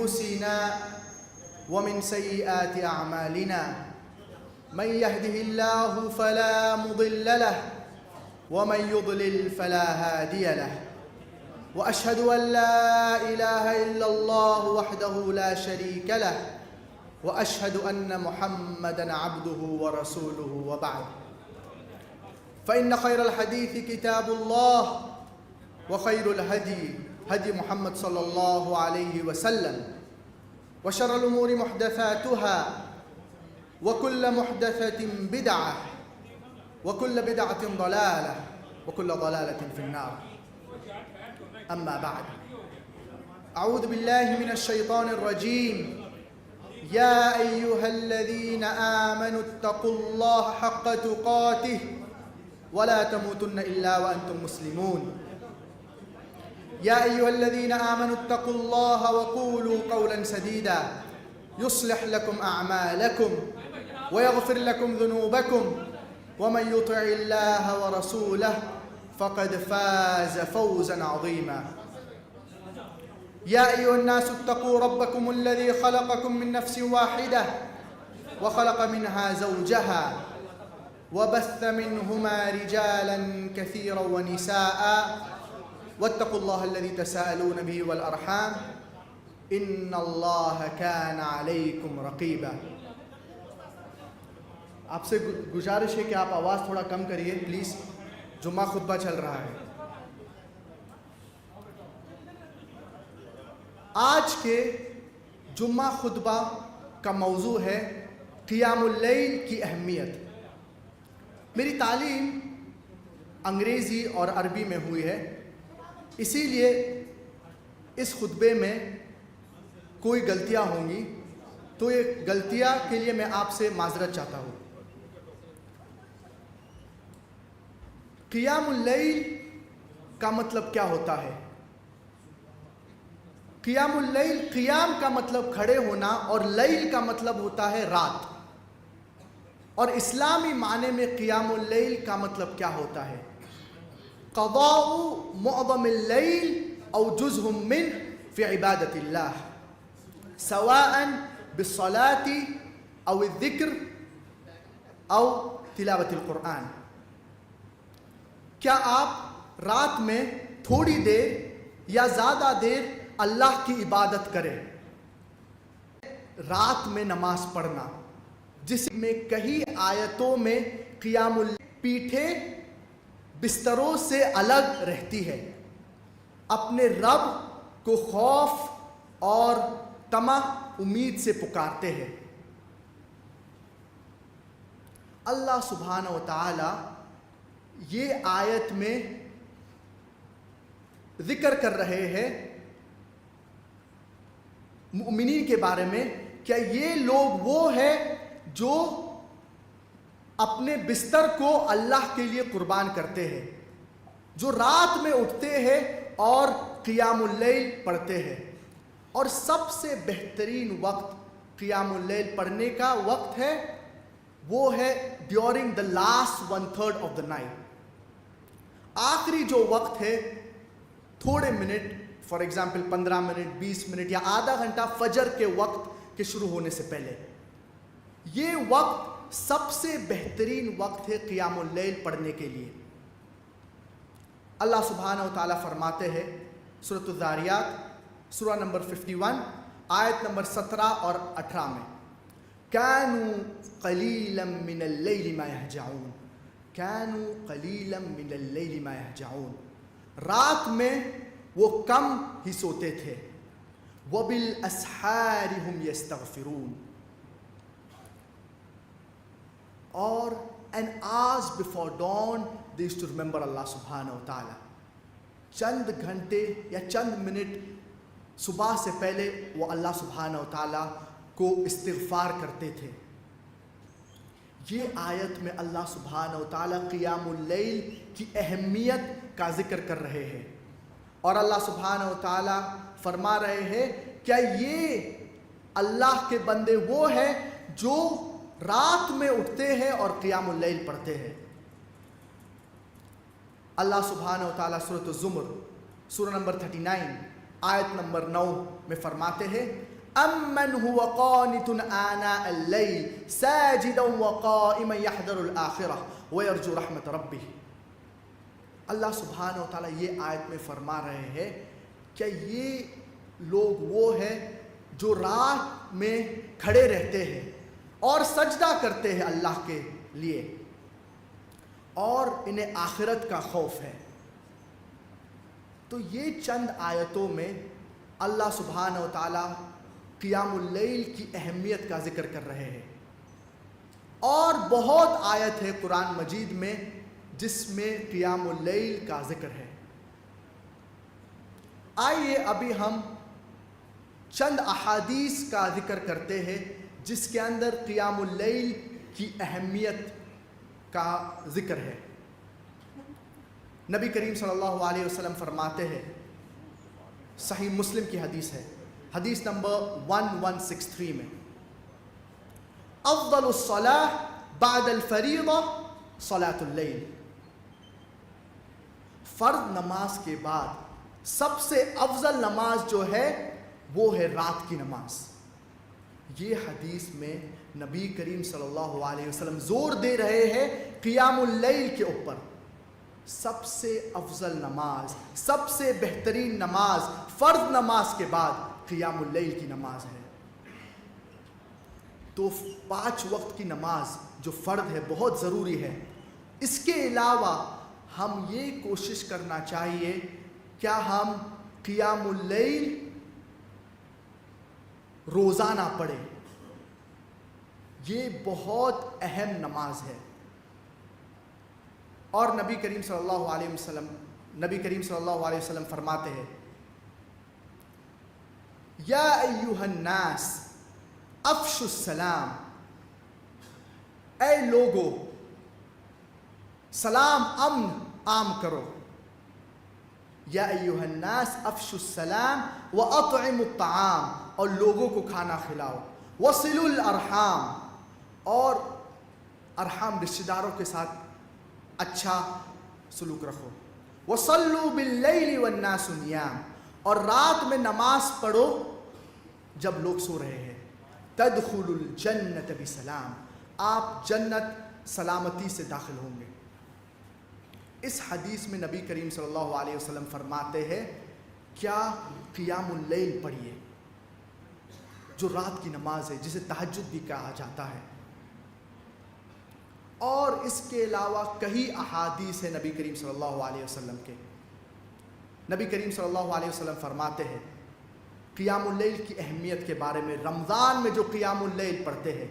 أنفسنا ومن سيئات أعمالنا من يهده الله فلا مضل له ومن يضلل فلا هادي له وأشهد أن لا إله إلا الله وحده لا شريك له وأشهد أن محمدًا عبده ورسوله وبعد فإن خير الحديث كتاب الله وخير الهدي هدي محمد صلى الله عليه وسلم وشر الأمور محدثاتها وكل محدثة بدعة وكل بدعة ضلالة وكل ضلالة في النار أما بعد أعوذ بالله من الشيطان الرجيم يا أيها الذين آمنوا اتقوا الله حق تقاته ولا تموتن إلا وأنتم مسلمون يا أيها الذين آمنوا اتقوا الله وقولوا قولا سديدا يصلح لكم أعمالكم ويغفر لكم ذنوبكم ومن يطع الله ورسوله فقد فاز فوزا عظيما يا أيها الناس اتقوا ربكم الذي خلقكم من نفس واحدة وخلق منها زوجها وبث منهما رجالا كثيرا ونساء واتقوا الله الذي تساءلون به والأرحام إن الله كان عليكم رقيبا آپ سے گزارش ہے کہ آپ آواز تھوڑا کم کریے پلیز، جمعہ خطبہ چل رہا ہے۔ آج کے جمعہ خطبہ کا موضوع ہے قیام اللیل کی اہمیت۔ میری تعلیم انگریزی اور عربی میں ہوئی ہے، اسی لیے اس خطبے میں کوئی غلطیاں ہوں گی تو یہ غلطیاں کے لیے میں آپ سے معذرت چاہتا ہوں۔ قیام اللیل کا مطلب کیا ہوتا ہے؟ قیام اللیل، قیام کا مطلب کھڑے ہونا اور لیل کا مطلب ہوتا ہے رات، اور اسلامی معنی میں قیام اللیل کا مطلب کیا ہوتا ہے؟ قضاء معظم اللیل او جزء منه فی عبادت اللہ سواء بالصلاة او الذکر او تلاوت القرآن۔ کیا آپ رات میں تھوڑی دیر یا زیادہ دیر اللہ کی عبادت کریں؟ رات میں نماز پڑھنا، جس میں کئی آیتوں میں قیام اللیل پیٹھیں بستروں سے الگ رہتی ہے، اپنے رب کو خوف اور طمع امید سے پکارتے ہیں۔ اللہ سبحانہ و تعالی یہ آیت میں ذکر کر رہے ہیں مومنین کے بارے میں، کیا یہ لوگ وہ ہیں جو اپنے بستر کو اللہ کے لیے قربان کرتے ہیں، جو رات میں اٹھتے ہیں اور قیام اللیل پڑھتے ہیں۔ اور سب سے بہترین وقت قیام اللیل پڑھنے کا وقت ہے، وہ ہے during the last 1/3 of the night. آخری جو وقت ہے، تھوڑے minute, for example 15 minute, 20 minute یا آدھا گھنٹہ فجر کے وقت کے شروع ہونے سے پہلے، یہ وقت سب سے بہترین وقت ہے قیام اللیل پڑھنے کے لیے۔ اللہ سبحانہ و تعالیٰ فرماتے ہیں سورۃ الذاریات سورہ نمبر 51 آیت نمبر 17 اور 18 میں، كَانُوا قَلِيلًا مِّنَ اللَّيْلِ مَا يَهْجَعُونَ كَانُوا قَلِيلًا مِّنَ اللَّيْلِ مَا يَهْجَعُونَ، رات میں وہ کم ہی سوتے تھے، وَبِالْأَسْحَارِ هُمْ يَسْتَغْفِرُونَ، اور an hours before dawn they used to remember Allah subhanahu wa ta'ala۔ چند گھنٹے یا چند منٹ صبح سے پہلے وہ اللہ سبحانہ و تعالیٰ کو استغفار کرتے تھے۔ یہ آیت میں اللہ سبحانہ و تعالیٰ قیام اللیل کی اہمیت کا ذکر کر رہے ہیں، اور اللہ سبحانہ و تعالیٰ فرما رہے ہیں کیا یہ اللہ کے بندے وہ ہیں جو رات میں اٹھتے ہیں اور قیام اللیل پڑھتے ہیں۔ اللہ سبحانہ و تعالیٰ سورۃ الزمر سورہ نمبر 39 آیت نمبر 9 میں فرماتے ہیں امن هو قانت آناء الليل ساجدا وقائما يحذر الآخرة ويرجو رحمت ربه. اللہ سبحانہ و تعالیٰ یہ آیت میں فرما رہے ہیں کہ یہ لوگ وہ ہیں جو رات میں کھڑے رہتے ہیں اور سجدہ کرتے ہیں اللہ کے لیے اور انہیں آخرت کا خوف ہے. تو یہ چند آیتوں میں اللہ سبحانہ و تعالیٰ قیام اللیل کی اہمیت کا ذکر کر رہے ہیں. اور بہت آیت ہے قرآن مجید میں جس میں قیام اللیل کا ذکر ہے. آئیے ابھی ہم چند احادیث کا ذکر کرتے ہیں جس کے اندر قیام اللیل کی اہمیت کا ذکر ہے. نبی کریم صلی اللہ علیہ وسلم فرماتے ہیں, صحیح مسلم کی حدیث ہے, حدیث نمبر 1163 میں, افضل الصلاة بعد الفریضہ صلاۃ اللیل. فرض نماز کے بعد سب سے افضل نماز جو ہے وہ ہے رات کی نماز. یہ حدیث میں نبی کریم صلی اللہ علیہ وسلم زور دے رہے ہیں قیام اللیل کے اوپر. سب سے افضل نماز, سب سے بہترین نماز فرض نماز کے بعد قیام اللیل کی نماز ہے. تو 5 وقت کی نماز جو فرض ہے بہت ضروری ہے. اس کے علاوہ ہم یہ کوشش کرنا چاہیے کیا ہم قیام اللیل روزانہ پڑھیں. یہ بہت اہم نماز ہے. اور نبی کریم صلی اللہ علیہ وسلم فرماتے ہیں, یا ایھا الناس افشوا السلام, اے لوگو سلام امن عام کرو. یا ایھا الناس افشوا السلام واطعموا الطعام, اور لوگوں کو کھانا کھلاؤ. وصلوا الارحام, اور ارحام رشتہ داروں کے ساتھ اچھا سلوک رکھو. وصلوا باللیل والناس نیام, اور رات میں نماز پڑھو جب لوگ سو رہے ہیں. تدخلوا الجنۃ بسلام, آپ جنت سلامتی سے داخل ہوں گے. اس حدیث میں نبی کریم صلی اللہ علیہ وسلم فرماتے ہیں کیا قیام اللیل پڑھیے, جو رات کی نماز ہے جسے تہجد بھی کہا جاتا ہے. اور اس کے علاوہ کئی احادیث ہیں نبی کریم صلی اللہ علیہ وسلم کے. نبی کریم صلی اللہ علیہ وسلم فرماتے ہیں قیام اللیل کی اہمیت کے بارے میں, رمضان میں جو قیام اللیل پڑھتے ہیں,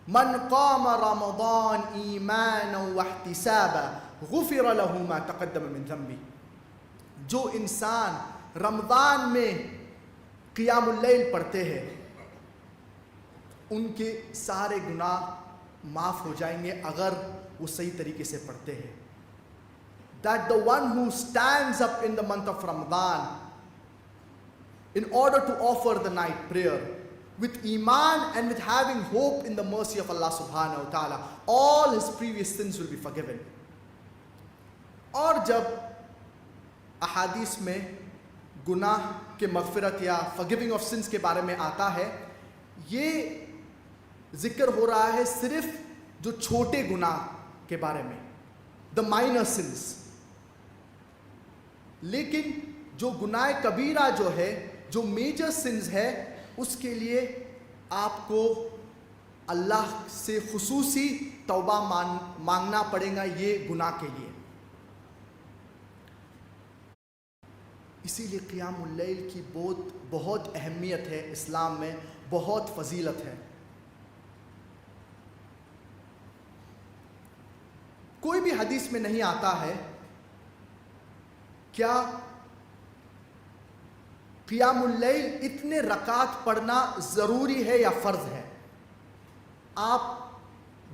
من قام رمضان ایمانا واحتسابا غفر له ما تقدم من ذنبه. جو انسان رمضان میں قیام اللیل پڑھتے ہیں ان کے سارے گناہ معاف ہو جائیں گے اگر وہ صحیح طریقے سے پڑھتے ہیں. That the one who stands up in the month of Ramadan in order to offer the night prayer with iman and with having hope in the mercy of Allah subhanahu wa ta'ala, all his previous sins will be forgiven. اور جب احادیث میں گناہ کے مغفرت یا forgiving of sins کے بارے میں آتا ہے, یہ ذکر ہو رہا ہے صرف جو چھوٹے گناہ کے بارے میں, the minor sins. لیکن جو گناہ کبیرہ جو ہے, جو میجر سنز ہے, اس کے لیے آپ کو اللہ سے خصوصی توبہ مانگنا پڑے گا یہ گناہ کے لیے. اسی لیے قیام اللیل کی بہت اہمیت ہے اسلام میں, بہت فضیلت ہے. کوئی بھی حدیث میں نہیں آتا ہے کیا قیام اللیل اتنے رکعت پڑھنا ضروری ہے یا فرض ہے. آپ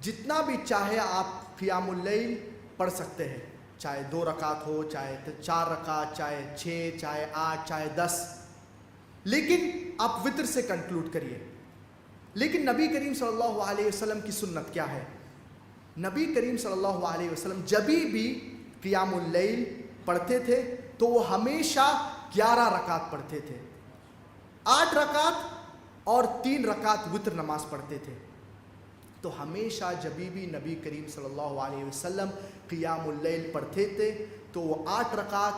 جتنا بھی چاہے آپ قیام اللیل پڑھ سکتے ہیں, چاہے 2 رکعت ہو, چاہے 4 رکعت, چاہے 6, چاہے 8, چاہے 10, لیکن آپ وتر سے کنکلوڈ کریے. لیکن نبی کریم صلی اللہ علیہ وسلم کی سنت کیا ہے؟ نبی کریم صلی اللہ علیہ وسلم جبھی بھی قیام اللیل پڑھتے تھے تو وہ ہمیشہ 11 رکعت پڑھتے تھے. 8 رکعت اور 3 رکعت وتر نماز پڑھتے تھے. تو ہمیشہ جب بھی نبی کریم صلی اللہ علیہ وسلم قیام اللیل پڑھتے تھے تو وہ 8 رکعت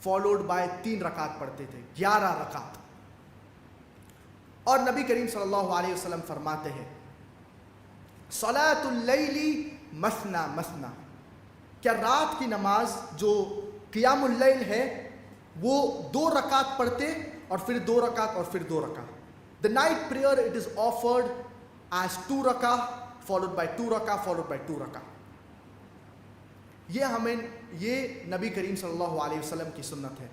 فالوڈ بائی 3 رکعت پڑھتے تھے، 11 رکعت. اور نبی کریم صلی اللہ علیہ وسلم فرماتے ہیں صلاۃ اللیل مثنا مثنا، کیا رات کی نماز جو قیام اللیل ہے وہ 2 رکعت پڑھتے اور پھر 2 رکعت اور پھر 2 رکعت. The night prayer it is offered as 2 rakah followed by 2 rakah followed by 2 rakah. یہ نبی کریم صلی اللہ علیہ وسلم کی سنت ہے.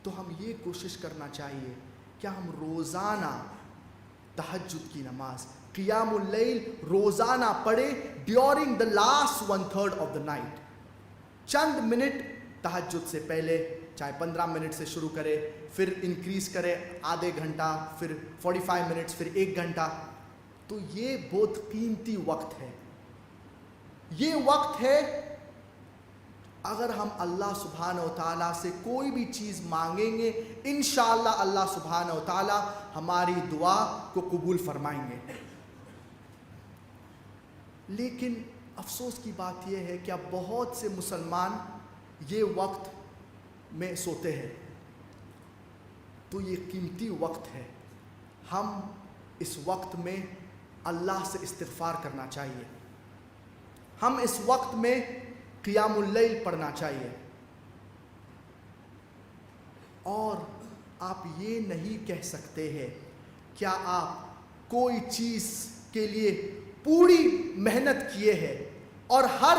تو ہم یہ کوشش کرنا چاہیے کہ ہم روزانہ تہجد کی نماز قیام اللیل روزانہ پڑھے during the last 1/3 of the night. چند منٹ تہجد سے پہلے، چاہے 15 منٹ سے شروع کرے، پھر انکریز کرے آدھے گھنٹہ، پھر 45 منٹس، پھر 1 گھنٹہ. تو یہ بہت قیمتی وقت ہے. یہ وقت ہے اگر ہم اللہ سبحانہ و تعالیٰ سے کوئی بھی چیز مانگیں گے انشاءاللہ اللہ سبحانہ و تعالیٰ ہماری دعا کو قبول فرمائیں گے. لیکن افسوس کی بات یہ ہے کہ اب بہت سے مسلمان یہ وقت میں سوتے ہیں. تو یہ قیمتی وقت ہے، ہم اس وقت میں اللہ سے استغفار کرنا چاہیے. ہم اس وقت میں قیام اللیل پڑھنا چاہیے. اور آپ یہ نہیں کہہ سکتے ہیں کیا آپ کوئی چیز کے لیے پوری محنت کیے ہیں اور ہر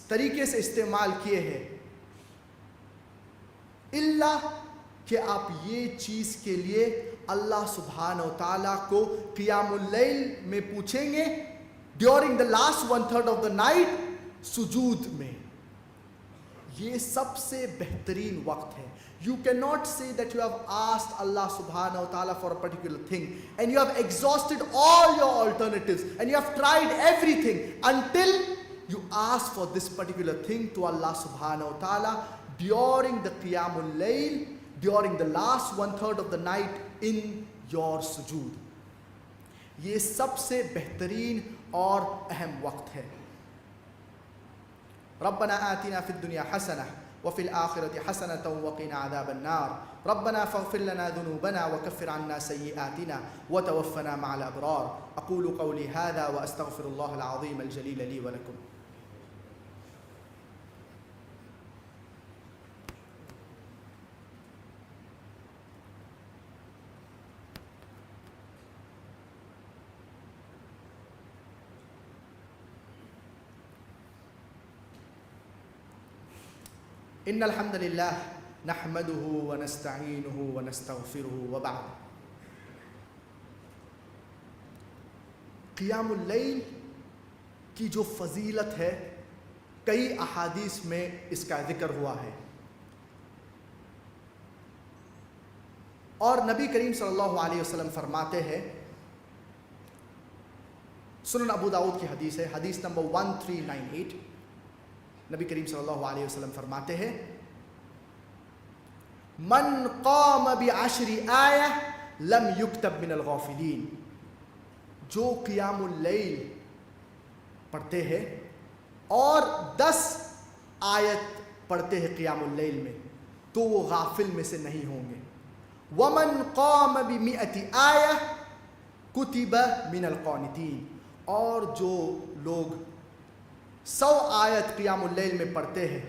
طریقے سے استعمال کیے ہیں، اللہ کہ آپ یہ چیز کے لیے اللہ سبحانہ و تعالیٰ کو قیام اللیل میں پوچھیں گے during the last 1/3 of the night سجود میں. یہ سب سے بہترین وقت ہے. You cannot say that you have asked Allah subhanahu wa ta'ala for a particular thing and you have exhausted all your alternatives and you have tried everything until you ask for this particular thing to Allah subhanahu wa ta'ala during the Qiyamul Layl, during the last 1/3 of the night in your sujood. یہ سب سے بہترین اور اہم وقت ہے. ربنا آتنا فی الدنیا حسنہ وفي الآخرة حسنة وقنا عذاب النار. ربنا فاغفر لنا ذنوبنا وكفر عنا سيئاتنا وتوفنا مع الأبرار. أقول قولي هذا وأستغفر الله العظيم الجليل لي ولكم. ان الحمد للہ نحمده ونستعینه ونستغفره وبعد. قیام اللیل کی جو فضیلت ہے کئی احادیث میں اس کا ذکر ہوا ہے، اور نبی کریم صلی اللہ علیہ وسلم فرماتے ہیں، سنن ابو داؤد کی حدیث ہے، حدیث نمبر 1398، نبی کریم صلی اللہ علیہ وسلم فرماتے ہیں من قام بعشر آیہ لم یکتب من الغافلین. جو قیام اللیل پڑھتے ہیں اور 10 آیت پڑھتے ہیں قیام اللیل میں تو وہ غافل میں سے نہیں ہوں گے. ومن قام بمئة آیہ کتب من القانتین. اور جو لوگ 100 آیت قیام اللیل میں پڑھتے ہیں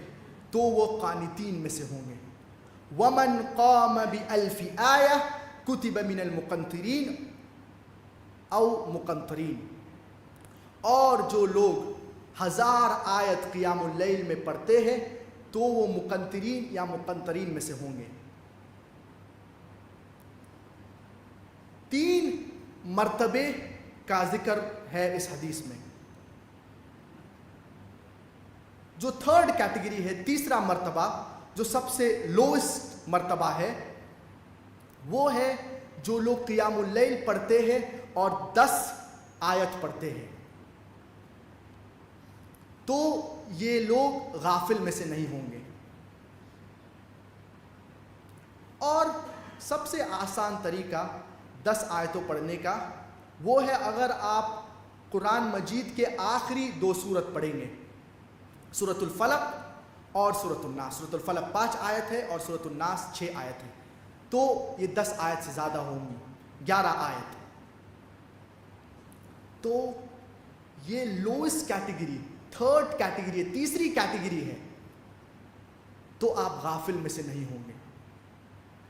تو وہ قانتین میں سے ہوں گے. ومن قام بألف آیہ کتب من المقنطرین او مقنطرین. اور جو لوگ 1000 آیت قیام اللیل میں پڑھتے ہیں تو وہ مقنطرین یا مقنطرین میں سے ہوں گے. 3 مرتبے کا ذکر ہے اس حدیث میں. جو 3rd کیٹیگری ہے، تیسرا مرتبہ جو سب سے لوسٹ مرتبہ ہے، وہ ہے جو لوگ قیام اللیل پڑھتے ہیں اور 10 آیت پڑھتے ہیں. تو یہ لوگ غافل میں سے نہیں ہوں گے. اور سب سے آسان طریقہ 10 آیتوں پڑھنے کا وہ ہے اگر آپ قرآن مجید کے آخری 2 سورت پڑھیں گے، سورۃ الفلق اور سورۃ الناس۔ سورۃ الفلق 5 آیت ہے اور سورۃ الناس 6 آیت ہے، تو یہ 10 آیت سے زیادہ ہوں گی، 11 آیت۔ تو یہ لوئسٹ کیٹیگری، 3rd کیٹیگری، تیسری کیٹیگری ہے، تو آپ غافل میں سے نہیں ہوں گے۔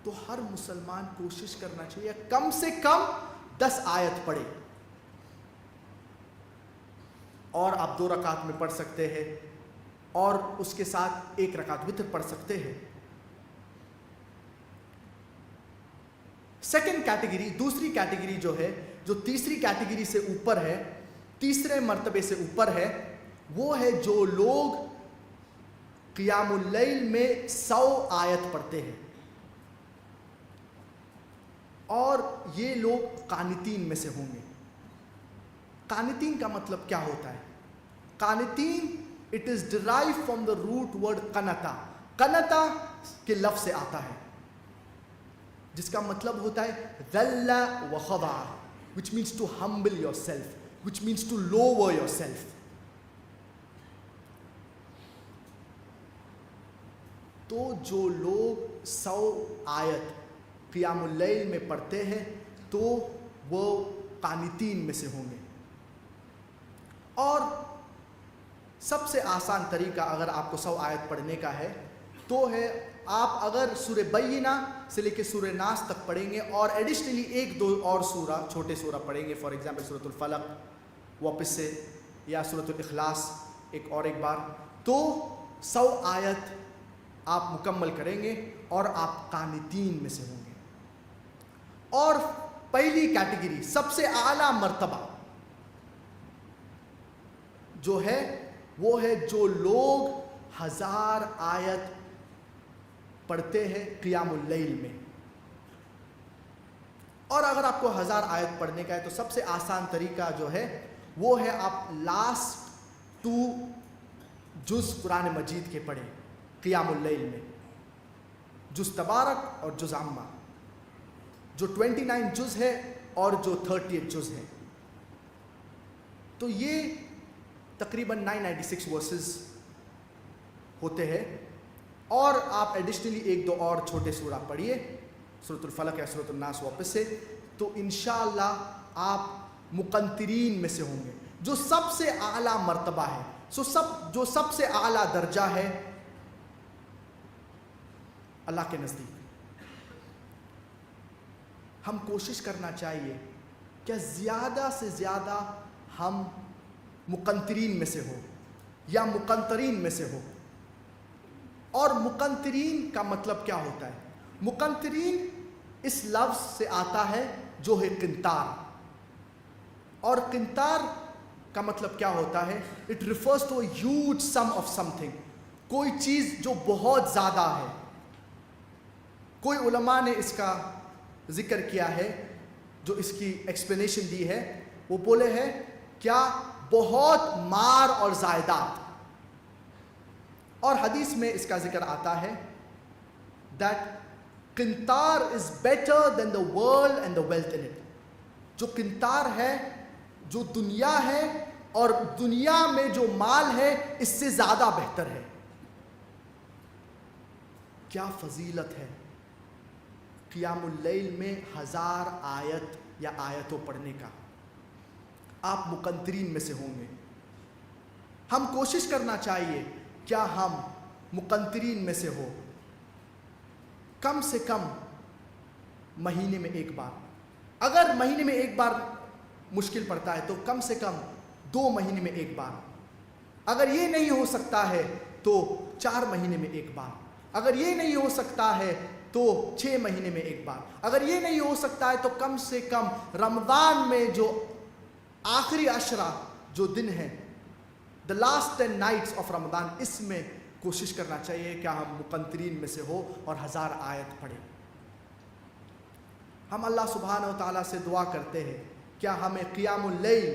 تو ہر مسلمان کوشش کرنا چاہیے کم سے کم 10 آیت پڑھے، اور آپ 2 رکعت میں پڑھ سکتے ہیں اور اس کے ساتھ 1 رکعت وتر پڑھ سکتے ہیں۔ سیکنڈ کیٹیگری، دوسری کیٹیگری جو ہے، جو تیسری کیٹیگری سے اوپر ہے، تیسرے مرتبے سے اوپر ہے، وہ ہے جو لوگ قیام اللیل میں 100 آیت پڑھتے ہیں، اور یہ لوگ قانتین میں سے ہوں گے۔ قانتین کا مطلب کیا ہوتا ہے؟ قانتین it is derive from the root word قنتا، قنتا کے لفظ سے آتا ہے، جس کا مطلب ہوتا ہے ذل و خضع، which means to humble yourself, which means to lower yourself۔ تو جو لوگ 100 آیت قیام اللیل میں پڑھتے ہیں تو وہ قانتین میں سے ہوں گے۔ اور سب سے آسان طریقہ اگر آپ کو 100 آیت پڑھنے کا ہے تو ہے آپ اگر سورہ بینہ سے لے کے سورہ ناس تک پڑھیں گے اور ایڈیشنلی 1-2 اور سورہ، چھوٹے سورہ پڑھیں گے، فار ایگزامپل سورۃ الفلق واپس سے، یا سورۃ الاخلاص ایک بار، تو 100 آیت آپ مکمل کریں گے اور آپ قانتین میں سے ہوں گے۔ اور پہلی کیٹیگری، سب سے اعلیٰ مرتبہ جو ہے وہ ہے جو لوگ 1000 آیت پڑھتے ہیں قیام اللیل میں۔ اور اگر آپ کو 1000 آیت پڑھنے کا ہے تو سب سے آسان طریقہ جو ہے وہ ہے آپ لاسٹ 2 جز قرآن مجید کے پڑھیں قیام اللیل میں، جز تبارک اور جز عامہ، جو 29 جز ہے اور جو 38 جز ہے۔ تو یہ تقریباً 996 ورسز ہوتے ہیں، اور آپ ایڈیشنلی 1-2 اور چھوٹے سورہ پڑھیے، سورۃ الفلق یا سورۃ الناس واپس سے، تو انشاءاللہ آپ مقنطرین میں سے ہوں گے، جو سب سے اعلیٰ مرتبہ ہے، جو سب سے اعلیٰ درجہ ہے اللہ کے نزدیک۔ ہم کوشش کرنا چاہیے کہ زیادہ سے زیادہ ہم مقنطرین میں سے ہو یا مقنطرین میں سے ہو۔ اور مقنطرین کا مطلب کیا ہوتا ہے؟ مقنطرین اس لفظ سے آتا ہے جو ہے قنطار، اور قنطار کا مطلب کیا ہوتا ہے؟ It refers to a huge sum of something, کوئی چیز جو بہت زیادہ ہے۔ کوئی علماء نے اس کا ذکر کیا ہے، جو اس کی ایکسپلینیشن دی ہے، وہ بولے ہیں کیا بہت مار اور زائدات۔ اور حدیث میں اس کا ذکر آتا ہے that قنطار is better than the world and the wealth in it۔ جو قنطار ہے، جو دنیا ہے اور دنیا میں جو مال ہے اس سے زیادہ بہتر ہے۔ کیا فضیلت ہے قیام اللیل میں 1000 آیت یا آیتوں پڑھنے کا۔ آپ مقنطرین میں سے ہوں گے۔ ہم کوشش کرنا چاہیے کیا ہم مقنطرین میں سے ہو، کم سے کم مہینے میں 1 بار، اگر مہینے میں 1 بار مشکل پڑتا ہے تو کم سے کم 2 مہینے میں 1 بار، اگر یہ نہیں ہو سکتا ہے تو 4 مہینے میں 1 بار، اگر یہ نہیں ہو سکتا ہے تو 6 مہینے میں 1 بار، اگر یہ نہیں ہو سکتا ہے تو کم سے کم رمضان میں جو آخری 10 جو دن ہیں، the last 10 nights of رمضان، اس میں کوشش کرنا چاہیے کہ ہم مقنطرین میں سے ہو اور 1000 آیت پڑھیں۔ ہم اللہ سبحانہ و تعالیٰ سے دعا کرتے ہیں کیا ہمیں قیام اللیل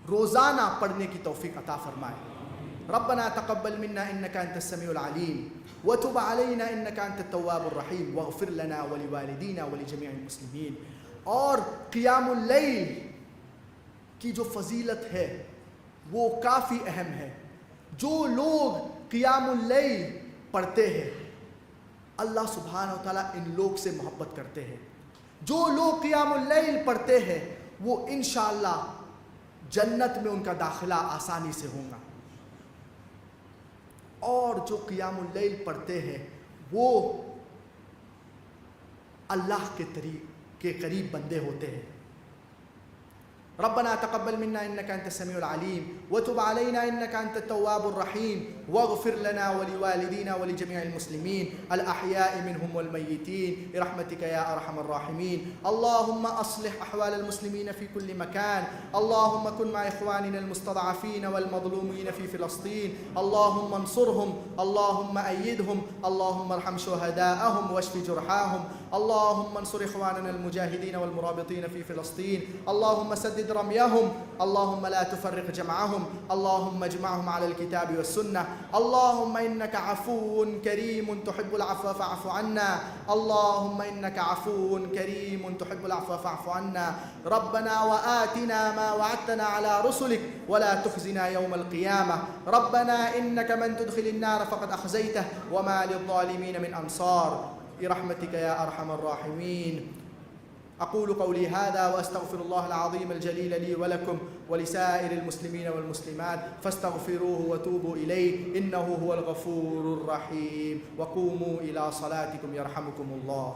روزانہ پڑھنے کی توفیق عطا فرمائے۔ ربنا تقبل منا إنك أنت السميع العليم وتب علينا إنك أنت التواب الرحيم واغفر لنا ولوالدينا ولجميع المسلمين. اور قیام اللیل کی جو فضیلت ہے وہ کافی اہم ہے. جو لوگ قیام اللیل پڑھتے ہیں اللہ سبحانہ و تعالیٰ ان لوگ سے محبت کرتے ہیں. جو لوگ قیام اللیل پڑھتے ہیں وہ انشاءاللہ جنت میں ان کا داخلہ آسانی سے ہوگا. اور جو قیام اللیل پڑھتے ہیں وہ اللہ کے قریب بندے ہوتے ہیں. ربنا تقبل منا إنك أنت السميع العليم وتب علينا إنك أنت التواب الرحيم واغفر لنا ولوالدينا ولجميع المسلمين الأحياء منهم والميتين برحمتك يا أرحم الراحمين. اللهم أصلح أحوال المسلمين في كل مكان. اللهم كن مع إخواننا المستضعفين والمظلومين في فلسطين. اللهم انصرهم. اللهم أيدهم. اللهم ارحم شهداءهم واشف جرحاهم. اللهم انصر إخواننا المجاهدين والمرابطين في فلسطين. اللهم سدد رميهم. اللهم لا تفرق جمعهم. اللهم اجمعهم على الكتاب والسنة. اللهم إنك عفو كريم تحب العفو فاعف عنا. اللهم إنك عفو كريم تحب العفو فاعف عنا. ربنا وآتنا ما وعدتنا على رسلك ولا تخزنا يوم القيامة. ربنا إنك من تدخل النار فقد أخزيته وما للظالمين من أنصار برحمتك يا أرحم الراحمين. أقول قولي هذا وأستغفر الله العظيم الجليل لي ولكم ولسائر المسلمين والمسلمات فاستغفروه وتوبوا إليه إنه هو الغفور الرحيم. وقوموا إلى صلاتكم يرحمكم الله.